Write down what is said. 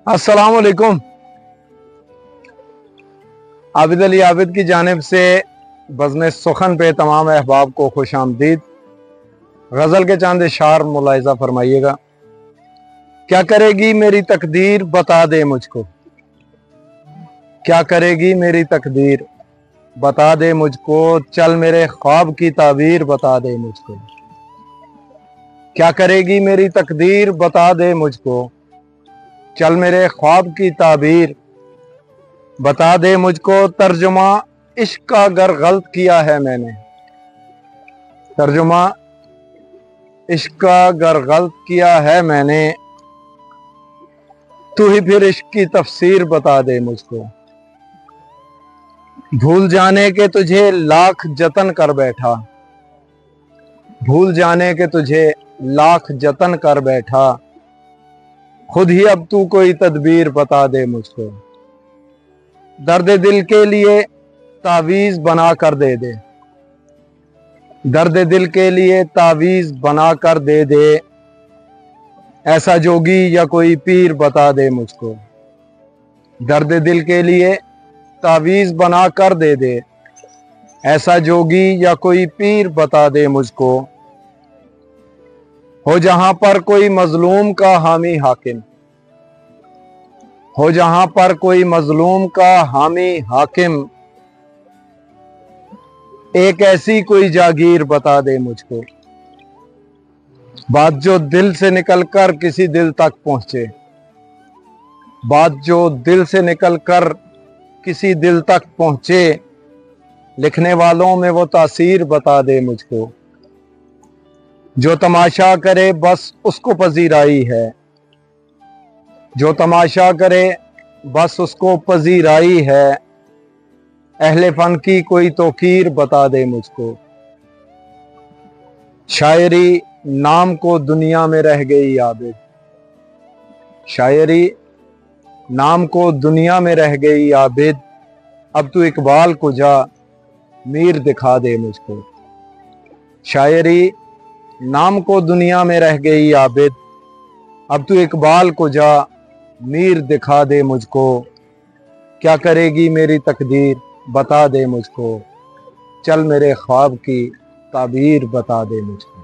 अस्सलाम वालेकुम। आबिद अली आबिद की जानिब से बज़्म सुखन पे तमाम अहबाब को खुश आमदीद। गज़ल के चंद इशार मुलाहिज़ा फरमाइएगा। क्या करेगी मेरी तकदीर बता दे मुझको, क्या करेगी मेरी तकदीर बता दे मुझको, चल मेरे ख्वाब की ताबीर बता दे मुझको। क्या करेगी मेरी तकदीर बता दे मुझको, चल मेरे ख्वाब की ताबीर बता दे मुझको। तर्जुमा इश्क का अगर गलत किया है मैंने, तर्जुमा इश्क का अगर गलत किया है मैंने, तू ही फिर इश्क की तफसीर बता दे मुझको। भूल जाने के तुझे लाख जतन कर बैठा, भूल जाने के तुझे लाख जतन कर बैठा, खुद ही अब तू कोई तदबीर बता दे मुझको। दर्द दिल के लिए तावीज बना कर दे दे, दर्द दिल के लिए तावीज बना कर दे दे, ऐसा जोगी या कोई पीर बता दे मुझको। दर्द दिल के लिए तावीज बना कर दे दे, ऐसा जोगी या कोई पीर बता दे मुझको। हो जहां पर कोई मजलूम का हामी हाकिम, हो जहां पर कोई मजलूम का हामी हाकिम, एक ऐसी कोई जागीर बता दे मुझको। बात जो दिल से निकलकर किसी दिल तक पहुंचे, बात जो दिल से निकलकर किसी दिल तक पहुंचे, लिखने वालों में वो तासीर बता दे मुझको। जो तमाशा करे बस उसको पजीराई है, जो तमाशा करे बस उसको पजीराई है, अहले फन की कोई तौकीर बता दे मुझको। शायरी नाम को दुनिया में रह गई आबिद, शायरी नाम को दुनिया में रह गई आबिद, अब तू इकबाल को जा मीर दिखा दे मुझको। शायरी नाम को दुनिया में रह गई आबिद, अब तू इकबाल को जा मीर दिखा दे मुझको। क्या करेगी मेरी तकदीर बता दे मुझको, चल मेरे ख्वाब की ताबीर बता दे मुझको।